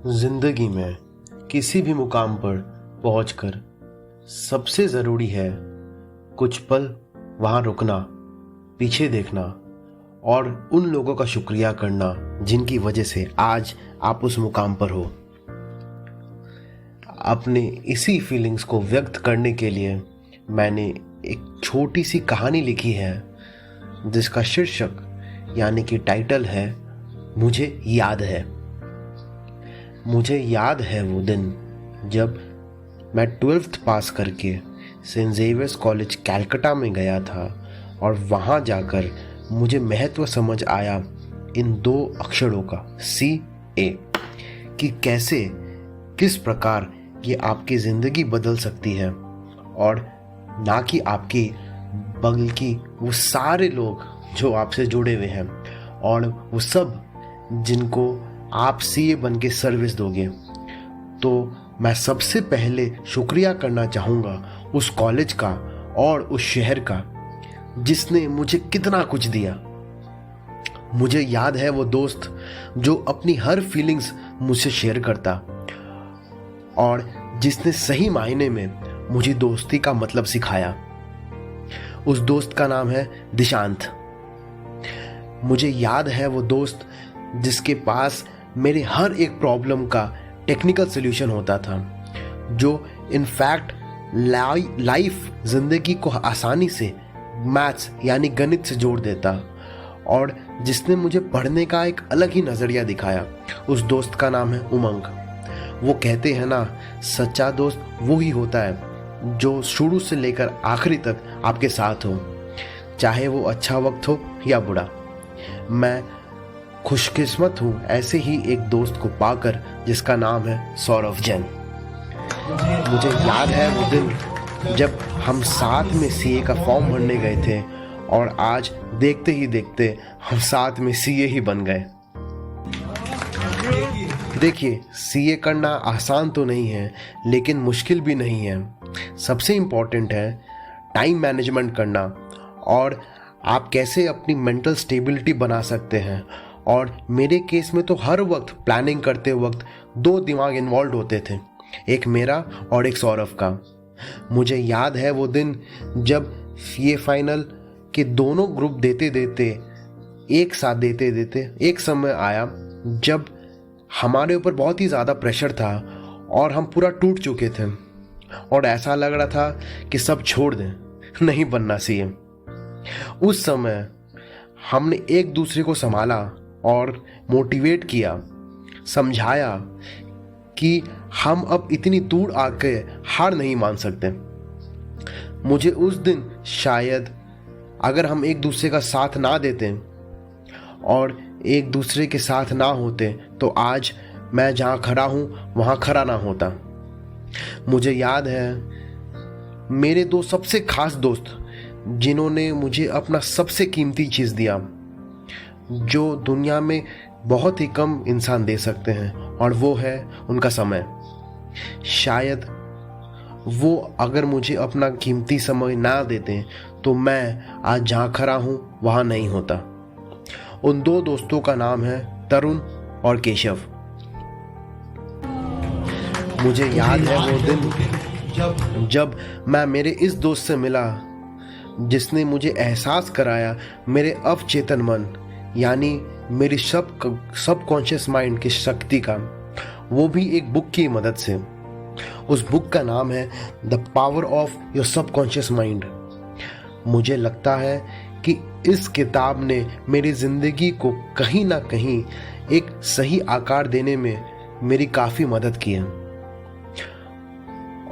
जिंदगी में किसी भी मुकाम पर पहुंचकर सबसे ज़रूरी है कुछ पल वहाँ रुकना, पीछे देखना और उन लोगों का शुक्रिया करना जिनकी वजह से आज आप उस मुकाम पर हो। अपने इसी फीलिंग्स को व्यक्त करने के लिए मैंने एक छोटी सी कहानी लिखी है जिसका शीर्षक यानी कि टाइटल है मुझे याद है। मुझे याद है वो दिन जब मैं 12th पास करके सेंट जेवियर्स कॉलेज कलकत्ता में गया था और वहाँ जाकर मुझे महत्व समझ आया इन दो अक्षरों का CA कि कैसे किस प्रकार ये आपकी ज़िंदगी बदल सकती है और ना कि आपकी बल्कि वो सारे लोग जो आपसे जुड़े हुए हैं और वो सब जिनको आप CA बन के सर्विस दोगे। तो मैं सबसे पहले शुक्रिया करना चाहूँगा उस कॉलेज का और उस शहर का जिसने मुझे कितना कुछ दिया। मुझे याद है वो दोस्त जो अपनी हर फीलिंग्स मुझसे शेयर करता और जिसने सही मायने में मुझे दोस्ती का मतलब सिखाया। उस दोस्त का नाम है दिशांत। मुझे याद है वो दोस्त जिसके पास मेरे हर एक प्रॉब्लम का टेक्निकल सॉल्यूशन होता था, जो इनफैक्ट लाइफ ज़िंदगी को आसानी से मैथ्स यानी गणित से जोड़ देता और जिसने मुझे पढ़ने का एक अलग ही नज़रिया दिखाया। उस दोस्त का नाम है उमंग। वो कहते हैं ना, सच्चा दोस्त वो ही होता है जो शुरू से लेकर आखिरी तक आपके साथ हो, चाहे वो अच्छा वक्त हो या बुरा। मैं खुशकिस्मत हूँ ऐसे ही एक दोस्त को पाकर जिसका नाम है सौरभ जैन। मुझे याद है वो दिन जब हम साथ में CA का फॉर्म भरने गए थे और आज देखते ही देखते हम साथ में CA ही बन गए। देखिए, CA करना आसान तो नहीं है लेकिन मुश्किल भी नहीं है। सबसे इम्पोर्टेंट है टाइम मैनेजमेंट करना और आप कैसे अपनी मेंटल स्टेबिलिटी बना सकते हैं। और मेरे केस में तो हर वक्त प्लानिंग करते वक्त दो दिमाग इन्वॉल्व होते थे, एक मेरा और एक सौरभ का। मुझे याद है वो दिन जब CA फाइनल के दोनों ग्रुप देते देते एक समय आया जब हमारे ऊपर बहुत ही ज़्यादा प्रेशर था और हम पूरा टूट चुके थे और ऐसा लग रहा था कि सब छोड़ दें, नहीं बनना CA। उस समय हमने एक दूसरे को संभाला और मोटिवेट किया, समझाया कि हम अब इतनी दूर आके हार नहीं मान सकते। मुझे उस दिन शायद अगर हम एक दूसरे का साथ ना देते और एक दूसरे के साथ ना होते तो आज मैं जहाँ खड़ा हूँ वहाँ खड़ा ना होता। मुझे याद है मेरे दो सबसे खास दोस्त जिन्होंने मुझे अपना सबसे कीमती चीज़ दिया, जो दुनिया में बहुत ही कम इंसान दे सकते हैं, और वो है उनका समय। शायद वो अगर मुझे अपना कीमती समय ना देते तो मैं आज जहाँ खड़ा हूँ वहाँ नहीं होता। उन दो दोस्तों का नाम है तरुण और केशव। मुझे याद है वो दिन जब मैं मेरे इस दोस्त से मिला जिसने मुझे एहसास कराया मेरे अवचेतन मन यानी मेरी सबकॉन्शियस माइंड की शक्ति का, वो भी एक बुक की मदद से। उस बुक का नाम है the power of your subconscious mind. मुझे लगता है कि इस किताब ने मेरी ज़िंदगी को कहीं ना कहीं एक सही आकार देने में मेरी काफ़ी मदद की है।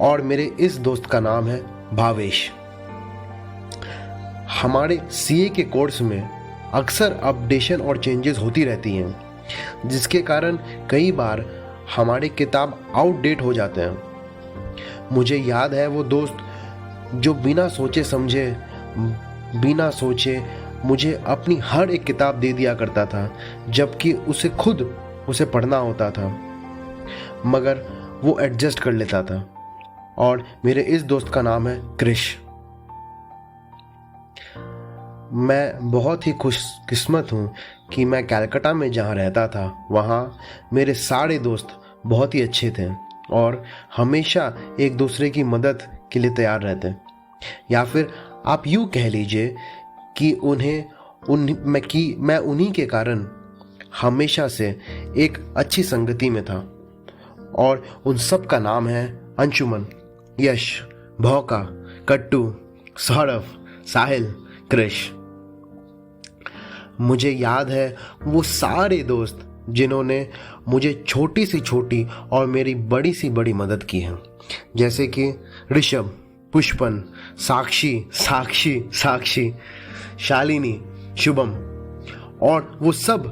और मेरे इस दोस्त का नाम है भावेश। हमारे CA के कोर्स में अक्सर अपडेशन और चेंजेस होती रहती हैं, जिसके कारण कई बार हमारे किताब आउटडेट हो जाते हैं। मुझे याद है वो दोस्त जो बिना सोचे मुझे अपनी हर एक किताब दे दिया करता था, जबकि उसे खुद पढ़ना होता था, मगर वो एडजस्ट कर लेता था। और मेरे इस दोस्त का नाम है क्रिश। मैं बहुत ही खुशकिस्मत हूँ कि मैं कलकत्ता में जहाँ रहता था वहाँ मेरे सारे दोस्त बहुत ही अच्छे थे और हमेशा एक दूसरे की मदद के लिए तैयार रहते। या फिर आप यूँ कह लीजिए कि मैं उन्हीं के कारण हमेशा से एक अच्छी संगति में था। और उन सब का नाम है अंशुमन, यश, भौका, कट्टू, सौरभ, साहिल, कृष। मुझे याद है वो सारे दोस्त जिन्होंने मुझे छोटी सी छोटी और मेरी बड़ी सी बड़ी मदद की है, जैसे कि ऋषभ, पुष्पन, साक्षी, शालिनी, शुभम, और वो सब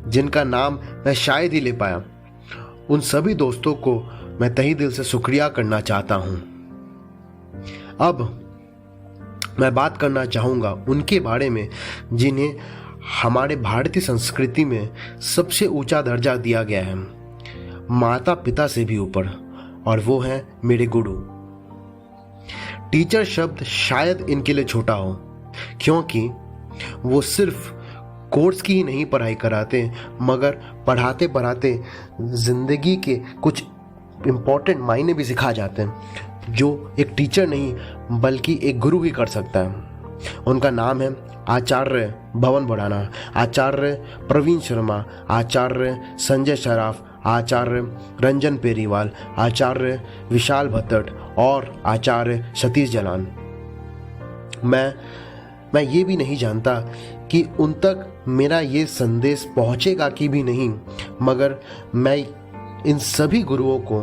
जिनका नाम मैं शायद ही ले पाया। उन सभी दोस्तों को मैं तहे दिल से शुक्रिया करना चाहता हूं। अब मैं बात करना चाहूंगा उनके बारे में जिन्हें हमारे भारतीय संस्कृति में सबसे ऊंचा दर्जा दिया गया है, माता पिता से भी ऊपर, और वो है मेरे गुरु। टीचर शब्द शायद इनके लिए छोटा हो, क्योंकि वो सिर्फ कोर्स की ही नहीं पढ़ाई कराते, मगर पढ़ाते पढ़ाते जिंदगी के कुछ इम्पोर्टेंट मायने भी सिखा जाते हैं, जो एक टीचर नहीं बल्कि एक गुरु ही कर सकता है। उनका नाम है आचार्य भवन बुढ़ाना, आचार्य प्रवीण शर्मा, आचार्य संजय सराफ, आचार्य रंजन पेरीवाल, आचार्य विशाल भत्तट और आचार्य सतीश जलान। मैं ये भी नहीं जानता कि उन तक मेरा ये संदेश पहुंचेगा कि भी नहीं, मगर मैं इन सभी गुरुओं को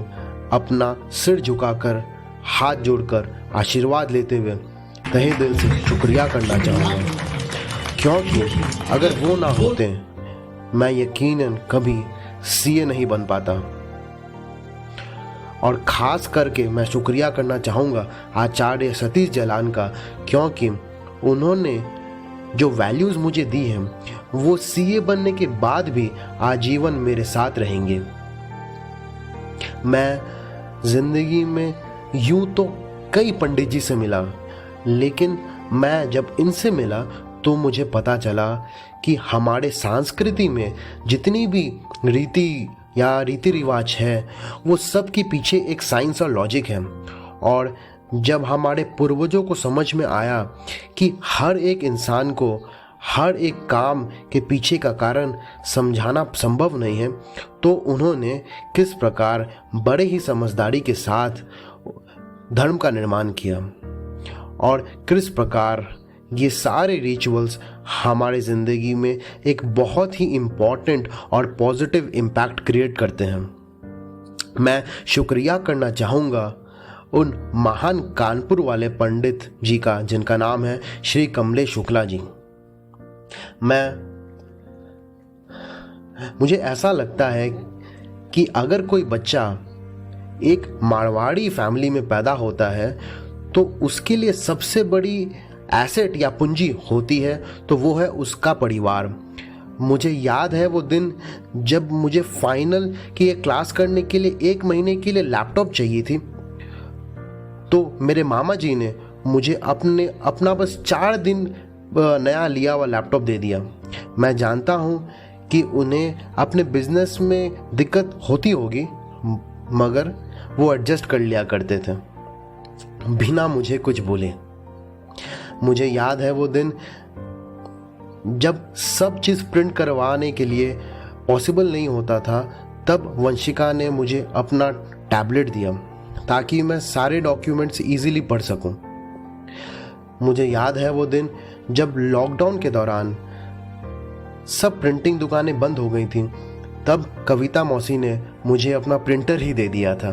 अपना सिर झुकाकर, हाथ जोड़कर आशीर्वाद लेते हुए तहे दिल से शुक्रिया करना चाहूँगा, क्योंकि अगर वो ना होते मैं यकीनन कभी सीए नहीं बन पाता। और ख़ास करके मैं शुक्रिया करना चाहूँगा आचार्य सतीश जलान का, क्योंकि उन्होंने जो वैल्यूज़ मुझे दी हैं वो सीए बनने के बाद भी आजीवन मेरे साथ रहेंगे। मैं ज़िंदगी में यूं तो कई पंडित जी से मिला, लेकिन मैं जब इनसे मिला तो मुझे पता चला कि हमारे संस्कृति में जितनी भी रीति रिवाज है वो सब के पीछे एक साइंस और लॉजिक है। और जब हमारे पूर्वजों को समझ में आया कि हर एक इंसान को हर एक काम के पीछे का कारण समझाना संभव नहीं है, तो उन्होंने किस प्रकार बड़े ही समझदारी के साथ धर्म का निर्माण किया और किस प्रकार ये सारे रिचुअल्स हमारे ज़िंदगी में एक बहुत ही इम्पॉर्टेंट और पॉजिटिव इम्पैक्ट क्रिएट करते हैं। मैं शुक्रिया करना चाहूँगा उन महान कानपुर वाले पंडित जी का जिनका नाम है श्री कमलेश शुक्ला जी। मुझे ऐसा लगता है कि अगर कोई बच्चा एक मारवाड़ी फैमिली में पैदा होता है तो उसके लिए सबसे बड़ी एसेट या पूंजी होती है तो वो है उसका परिवार। मुझे याद है वो दिन जब मुझे फाइनल की एक क्लास करने के लिए 1 महीने के लिए लैपटॉप चाहिए थी, तो मेरे मामा जी ने मुझे अपना बस 4 दिन नया लिया हुआ लैपटॉप दे दिया। मैं जानता हूँ कि उन्हें अपने बिजनेस में दिक्कत होती होगी, मगर वो एडजस्ट कर लिया करते थे बिना मुझे कुछ बोले। मुझे याद है वो दिन जब सब चीज़ प्रिंट करवाने के लिए पॉसिबल नहीं होता था, तब वंशिका ने मुझे अपना टैबलेट दिया ताकि मैं सारे डॉक्यूमेंट्स इजीली पढ़ सकूं। मुझे याद है वो दिन जब लॉकडाउन के दौरान सब प्रिंटिंग दुकानें बंद हो गई थीं, तब कविता मौसी ने मुझे अपना प्रिंटर ही दे दिया था।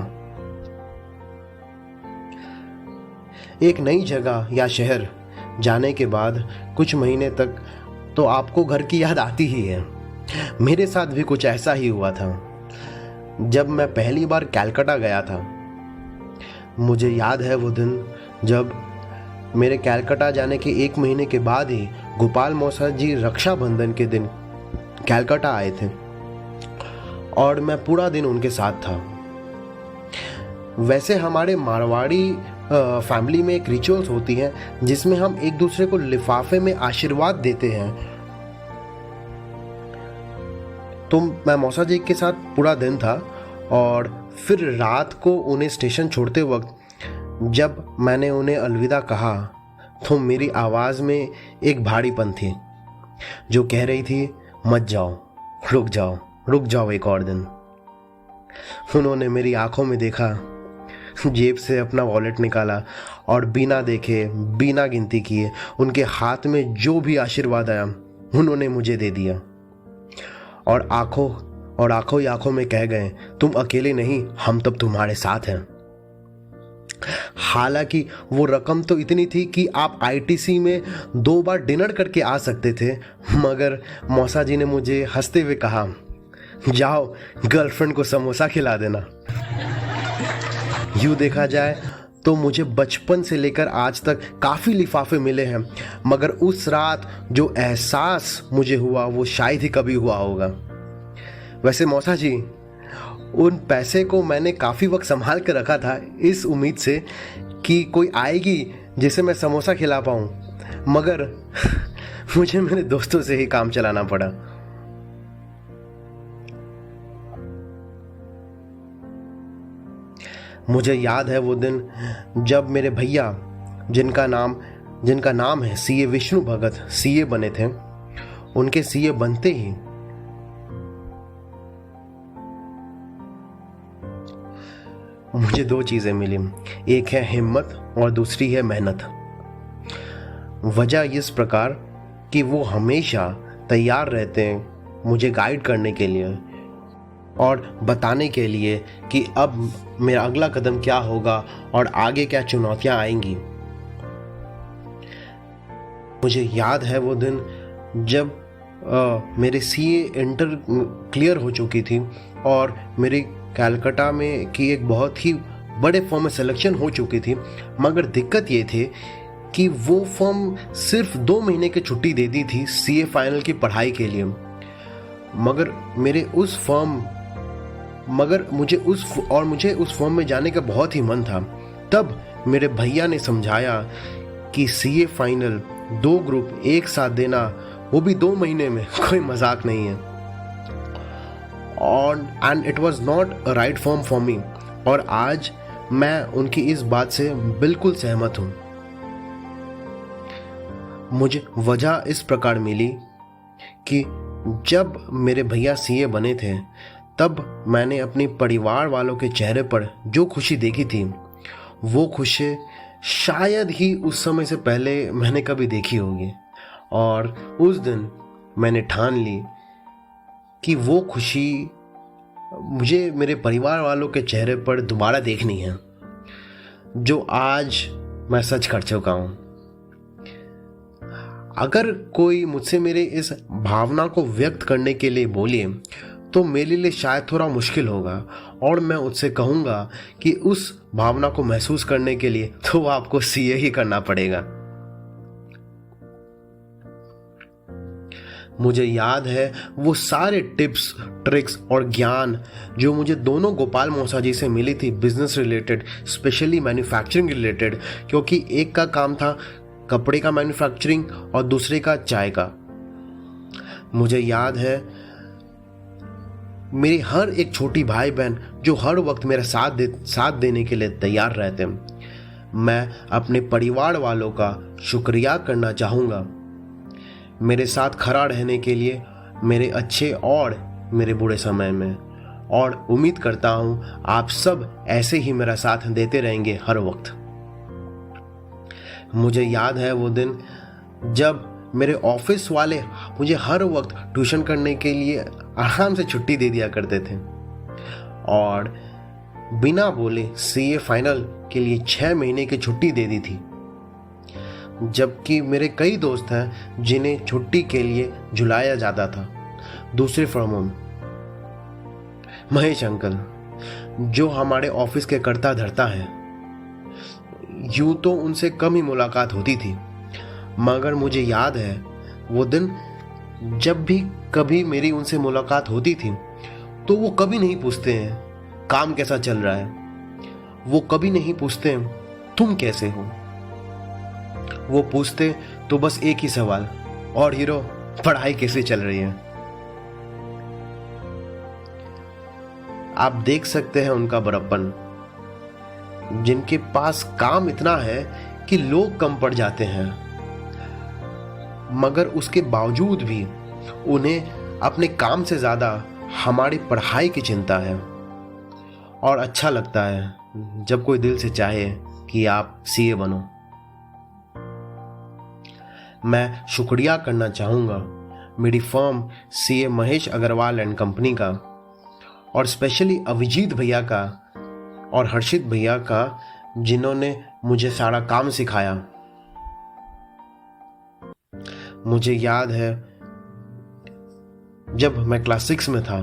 एक नई जगह या शहर जाने के बाद कुछ महीने तक तो आपको घर की याद आती ही है। मेरे साथ भी कुछ ऐसा ही हुआ था जब मैं पहली बार कलकत्ता गया था। मुझे याद है वो दिन जब मेरे कलकत्ता जाने के 1 महीने के बाद ही गोपाल मौसा जी रक्षाबंधन के दिन कलकत्ता आए थे और मैं पूरा दिन उनके साथ था। वैसे हमारे मारवाड़ी फैमिली में एक रिचुअल्स होती है जिसमें हम एक दूसरे को लिफाफे में आशीर्वाद देते हैं। तो मैं मौसा जी के साथ पूरा दिन था और फिर रात को उन्हें स्टेशन छोड़ते वक्त जब मैंने उन्हें अलविदा कहा तो मेरी आवाज़ में एक भारीपन थी जो कह रही थी, मत जाओ, रुक जाओ एक और दिन। उन्होंने मेरी आंखों में देखा, जेब से अपना वॉलेट निकाला और बिना देखे, बिना गिनती किए उनके हाथ में जो भी आशीर्वाद आया उन्होंने मुझे दे दिया और आंखों ही आंखों में कह गए, तुम अकेले नहीं, हम तब तुम्हारे साथ हैं। हालांकि वो रकम तो इतनी थी कि आप आईटीसी में 2 बार डिनर करके आ सकते थे, मगर मौसा जी ने मुझे हंसते हुए कहा, जाओ गर्लफ्रेंड को समोसा खिला देना। यूं देखा जाए तो मुझे बचपन से लेकर आज तक काफ़ी लिफाफे मिले हैं, मगर उस रात जो एहसास मुझे हुआ वो शायद ही कभी हुआ होगा। वैसे मौसा जी, उन पैसे को मैंने काफ़ी वक्त संभाल कर रखा था इस उम्मीद से कि कोई आएगी जिसे मैं समोसा खिला पाऊँ, मगर मुझे मेरे दोस्तों से ही काम चलाना पड़ा। मुझे याद है वो दिन जब मेरे भैया, जिनका नाम है सीए विष्णु भगत, सीए बने थे। उनके सीए बनते ही मुझे 2 चीजें मिली, एक है हिम्मत और दूसरी है मेहनत। वजह इस प्रकार कि वो हमेशा तैयार रहते हैं मुझे गाइड करने के लिए और बताने के लिए कि अब मेरा अगला कदम क्या होगा और आगे क्या चुनौतियां आएंगी। मुझे याद है वो दिन जब मेरे सीए इंटर क्लियर हो चुकी थी और मेरी कलकत्ता में की एक बहुत ही बड़े फॉर्म में सिलेक्शन हो चुकी थी, मगर दिक्कत ये थी कि वो फॉर्म सिर्फ 2 महीने की छुट्टी दे दी थी सीए फाइनल की पढ़ाई के लिए। मुझे उस फॉर्म में जाने का बहुत ही मन था। तब मेरे भैया ने समझाया कि सीए फाइनल 2 ग्रुप एक साथ देना, वो भी 2 महीने में, कोई मजाक नहीं है। And it was not a right form for me, और आज मैं उनकी इस बात से बिल्कुल सहमत हूं। मुझे वजह इस प्रकार मिली कि जब मेरे भैया सीए बने थे तब मैंने अपने परिवार वालों के चेहरे पर जो खुशी देखी थी, वो खुशी शायद ही उस समय से पहले मैंने कभी देखी होगी। और उस दिन मैंने ठान ली कि वो खुशी मुझे मेरे परिवार वालों के चेहरे पर दोबारा देखनी है, जो आज मैं सच कर चुका हूं। अगर कोई मुझसे मेरे इस भावना को व्यक्त करने के लिए बोले तो मेरे लिए शायद थोड़ा मुश्किल होगा, और मैं उससे कहूँगा कि उस भावना को महसूस करने के लिए तो आपको सीए ही करना पड़ेगा। मुझे याद है वो सारे टिप्स, ट्रिक्स और ज्ञान जो मुझे दोनों गोपाल मौसा जी से मिली थी, business related, specially manufacturing related, क्योंकि एक का काम था कपड़े का मैन्युफैक्चरिंग और दूसरे का चाय का। मुझे याद है मेरी हर एक छोटी भाई बहन जो हर वक्त मेरा साथ देने के लिए तैयार रहते हैं। मैं अपने परिवार वालों का शुक्रिया करना चाहूँगा, मेरे साथ खड़ा रहने के लिए, मेरे अच्छे और मेरे बुरे समय में, और उम्मीद करता हूँ आप सब ऐसे ही मेरा साथ देते रहेंगे हर वक्त। मुझे याद है वो दिन जब मेरे ऑफिस वाले मुझे हर वक्त ट्यूशन करने के लिए आराम से छुट्टी दे दिया करते थे, और बिना बोले सीए फाइनल के लिए 6 महीने की छुट्टी दे दी थी। जबकि मेरे कई दोस्त हैं जिन्हें छुट्टी के लिए झुलाया जाता था। दूसरे फर्मों में महेश अंकल, जो हमारे ऑफिस के कर्ता धर्ता हैं, यूं तो उनसे कम ही मुलाकात होती थी, मगर मुझे याद है वो दिन जब भी कभी मेरी उनसे मुलाकात होती थी तो वो कभी नहीं पूछते हैं काम कैसा चल रहा है, वो कभी नहीं पूछते हैं तुम कैसे हो। वो पूछते तो बस एक ही सवाल, और हीरो पढ़ाई कैसे चल रही है। आप देख सकते हैं उनका बड़प्पन, जिनके पास काम इतना है कि लोग कम पड़ जाते हैं, मगर उसके बावजूद भी उन्हें अपने काम से ज़्यादा हमारी पढ़ाई की चिंता है। और अच्छा लगता है जब कोई दिल से चाहे कि आप सीए बनो। मैं शुक्रिया करना चाहूँगा मेरी firm CA Mahesh Agarwal and company का, और स्पेशली अभिजीत भैया का और हर्षित भैया का, जिन्होंने मुझे सारा काम सिखाया। मुझे याद है जब मैं क्लास 6 में था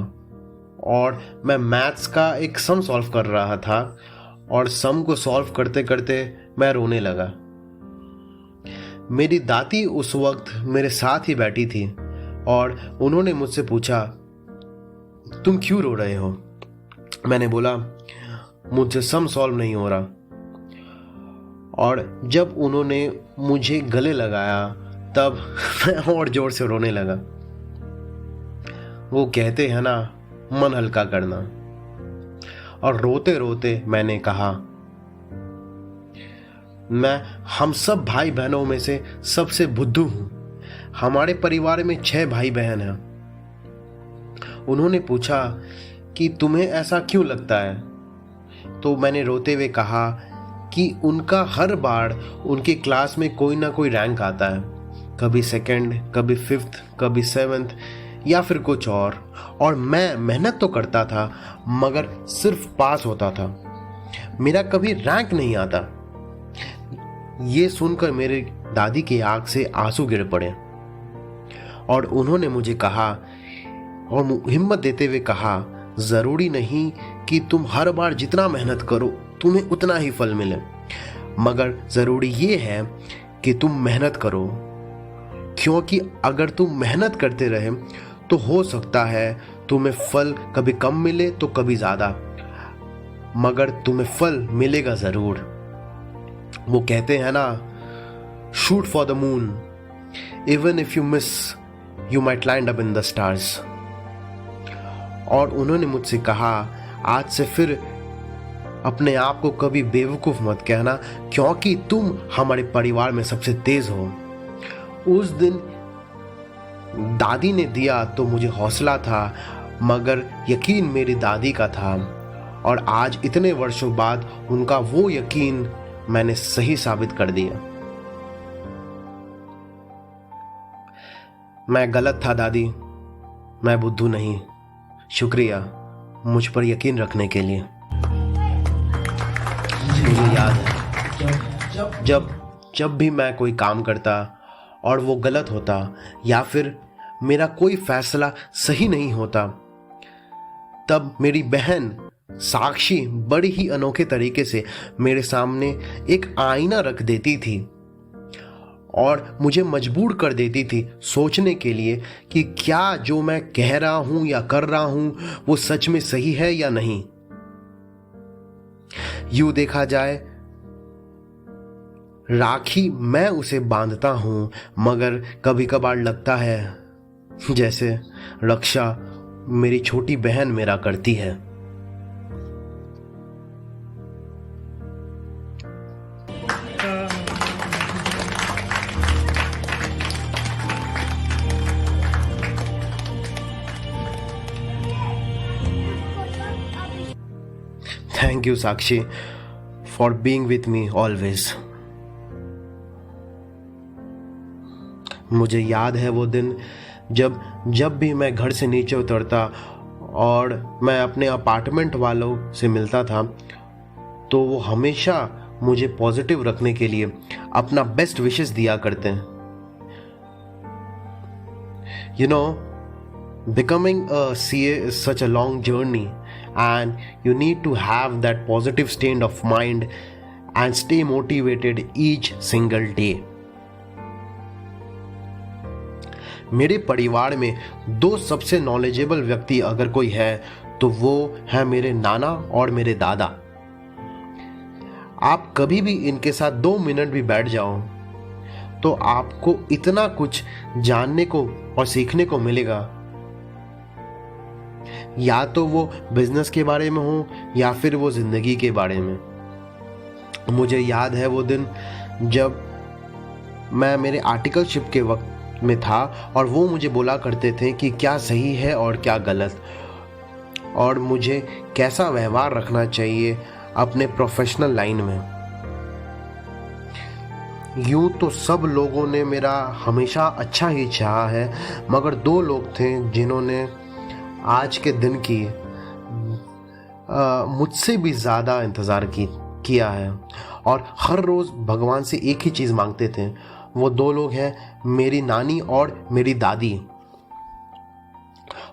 और मैं मैथ्स का एक सम सॉल्व कर रहा था, और सम को सॉल्व करते करते मैं रोने लगा। मेरी दादी उस वक्त मेरे साथ ही बैठी थी और उन्होंने मुझसे पूछा, तुम क्यों रो रहे हो? मैंने बोला, मुझसे सम सॉल्व नहीं हो रहा। और जब उन्होंने मुझे गले लगाया तब मैं और जोर से रोने लगा। वो कहते हैं ना, मन हल्का करना। और रोते रोते मैंने कहा, मैं हम सब भाई बहनों में से सबसे बुद्धू हूं। हमारे परिवार में 6 भाई बहन हैं। उन्होंने पूछा कि तुम्हें ऐसा क्यों लगता है? तो मैंने रोते हुए कहा कि उनका हर बार उनकी क्लास में कोई ना कोई रैंक आता है, कभी 2nd, कभी 5th, कभी 7th या फिर कुछ और मैं मेहनत तो करता था मगर सिर्फ पास होता था, मेरा कभी रैंक नहीं आता। ये सुनकर मेरे दादी की आंख से आंसू गिर पड़े और उन्होंने मुझे कहा और हिम्मत देते हुए कहा, जरूरी नहीं कि तुम हर बार जितना मेहनत करो तुम्हें उतना ही फल मिले, मगर जरूरी ये है कि तुम मेहनत करो, क्योंकि अगर तुम मेहनत करते रहे तो हो सकता है तुम्हें फल कभी कम मिले तो कभी ज्यादा, मगर तुम्हें फल मिलेगा जरूर। वो कहते हैं ना, shoot for the moon, even if you miss you might land up in the stars. और उन्होंने मुझसे कहा, आज से फिर अपने आप को कभी बेवकूफ मत कहना, क्योंकि तुम हमारे परिवार में सबसे तेज हो। उस दिन दादी ने दिया तो मुझे हौसला था, मगर यकीन मेरी दादी का था, और आज इतने वर्षों बाद उनका वो यकीन मैंने सही साबित कर दिया। मैं गलत था दादी, मैं बुद्धू नहीं। शुक्रिया मुझ पर यकीन रखने के लिए। मुझे याद है जब भी मैं कोई काम करता और वो गलत होता या फिर मेरा कोई फैसला सही नहीं होता, तब मेरी बहन साक्षी बड़ी ही अनोखे तरीके से मेरे सामने एक आईना रख देती थी और मुझे मजबूर कर देती थी सोचने के लिए कि क्या जो मैं कह रहा हूं या कर रहा हूं वो सच में सही है या नहीं। यूं देखा जाए, राखी मैं उसे बांधता हूं, मगर कभी कभार लगता है जैसे रक्षा मेरी छोटी बहन मेरा करती है। Thank you, Sakshi, for being with me always. मुझे याद है वो दिन जब भी मैं घर से नीचे उतरता और मैं अपने अपार्टमेंट वालों से मिलता था, तो वो हमेशा मुझे पॉजिटिव रखने के लिए अपना बेस्ट विशेस दिया करते हैं। You know, becoming a CA is such a long journey, and you need to have that positive state of mind and stay motivated each single day. मेरे परिवार में 2 सबसे नॉलेजेबल व्यक्ति अगर कोई है तो वो है मेरे नाना और मेरे दादा। आप कभी भी इनके साथ 2 मिनट भी बैठ जाओ तो आपको इतना कुछ जानने को और सीखने को मिलेगा। या तो वो बिजनेस के बारे में हो या फिर वो ज़िंदगी के बारे में। मुझे याद है वो दिन जब मैं मेरे आर्टिकलशिप के वक्त में था और वो मुझे बोला करते थे कि क्या सही है और क्या गलत, और मुझे कैसा व्यवहार रखना चाहिए अपने प्रोफेशनल लाइन में। यूं तो सब लोगों ने मेरा हमेशा अच्छा ही चाहा है, मगर दो लोग थे जिन्होंने आज के दिन की मुझसे भी ज़्यादा इंतज़ार किया है और हर रोज़ भगवान से एक ही चीज़ मांगते थे। वो दो लोग हैं मेरी नानी और मेरी दादी।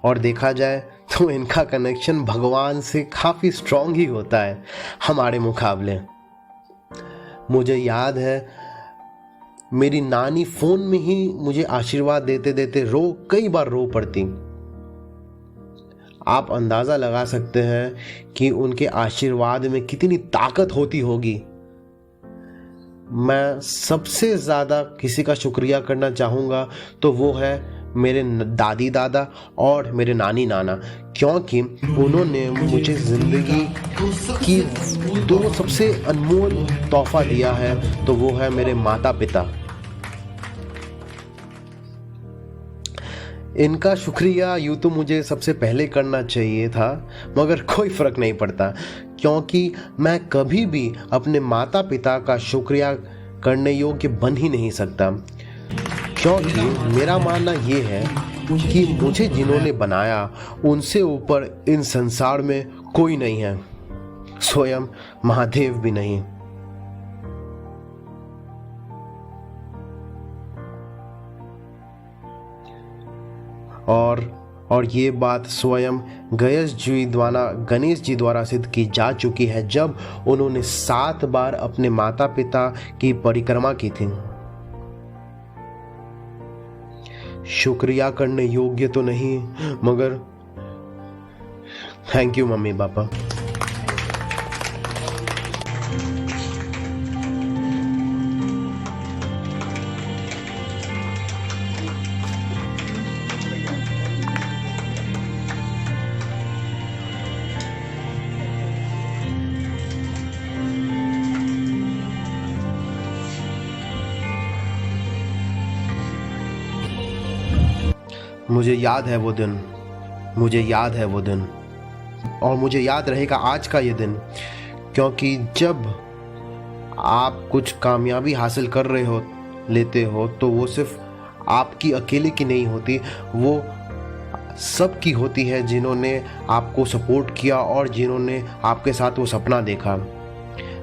और देखा जाए तो इनका कनेक्शन भगवान से काफ़ी स्ट्रॉन्ग ही होता है हमारे मुकाबले। मुझे याद है मेरी नानी फ़ोन में ही मुझे आशीर्वाद देते देते कई बार रो पड़ती। आप अंदाज़ा लगा सकते हैं कि उनके आशीर्वाद में कितनी ताकत होती होगी। मैं सबसे ज़्यादा किसी का शुक्रिया करना चाहूँगा तो वो है मेरे दादी दादा और मेरे नानी नाना, क्योंकि उन्होंने मुझे ज़िंदगी की दो सबसे अनमोल तोहफ़ा दिया है, तो वो है मेरे माता पिता। इनका शुक्रिया यूँ तो मुझे सबसे पहले करना चाहिए था, मगर कोई फ़र्क नहीं पड़ता, क्योंकि मैं कभी भी अपने माता पिता का शुक्रिया करने योग्य बन ही नहीं सकता। क्योंकि मेरा मानना ये है कि मुझे जिन्होंने बनाया उनसे ऊपर इन संसार में कोई नहीं है, स्वयं महादेव भी नहीं। और ये बात स्वयं गणेश जी द्वारा सिद्ध की जा चुकी है जब उन्होंने 7 बार अपने माता पिता की परिक्रमा की थी। शुक्रिया करने योग्य तो नहीं, मगर थैंक यू मम्मी पापा। मुझे याद है वो दिन, मुझे याद है वो दिन, और मुझे याद रहेगा आज का ये दिन, क्योंकि जब आप कुछ कामयाबी हासिल कर रहे हो लेते हो तो वो सिर्फ आपकी अकेले की नहीं होती, वो सब की होती है जिन्होंने आपको सपोर्ट किया और जिन्होंने आपके साथ वो सपना देखा।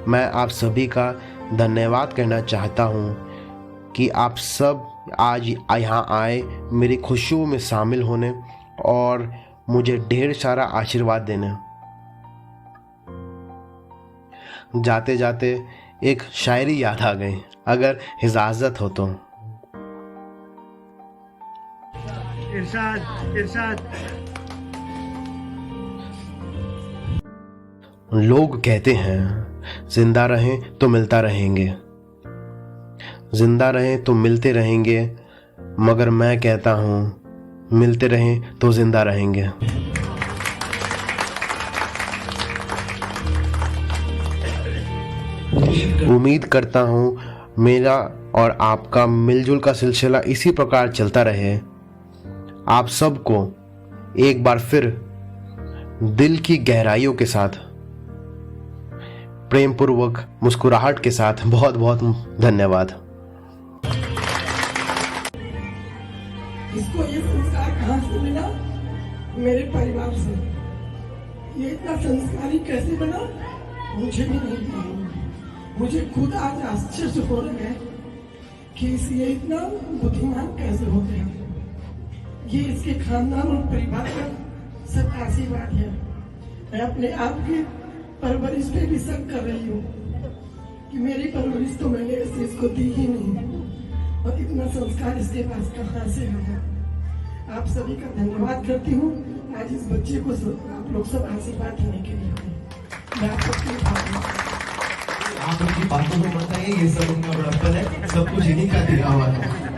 मैं आप सभी का धन्यवाद कहना चाहता हूँ कि आप सब आज यहाँ आए मेरी खुशियों में शामिल होने और मुझे ढेर सारा आशीर्वाद देने। जाते जाते एक शायरी याद आ गई, अगर इजाजत हो तो। इरशाद। लोग कहते हैं जिंदा रहें तो मिलता रहेंगे, जिंदा रहें तो मिलते रहेंगे, मगर मैं कहता हूँ मिलते रहें तो जिंदा रहेंगे। उम्मीद करता हूँ मेरा और आपका मिलजुल का सिलसिला इसी प्रकार चलता रहे। आप सबको एक बार फिर दिल की गहराइयों के साथ, प्रेम पूर्वक मुस्कुराहट के साथ बहुत बहुत धन्यवाद। इसको ये संस्कार कहाँ से मिला? मेरे परिवार से। ये इतना संस्कारी कैसे बना मुझे भी नहीं मालूम। मुझे खुद आज आश्चर्य हो रहा है कि ये इतना बुद्धिमान कैसे होते हैं। ये इसके खानदान और परिवार का सब आशीर्वाद है। मैं अपने आप की परवरिश पे भी शक कर रही हूँ कि मेरी परवरिश तो मैंने इस चीज को दी ही नहीं, और इतना संस्कार इसके पास कहाँ से आया। आप सभी का धन्यवाद करती हूँ। आज इस बच्चे को आप लोग सब आशीर्वाद देने के लिए मैं आप उनकी बातों को बताइए, ये सब उनका बड़प्पन है, सब कुछ इन्हीं का दिया हुआ है।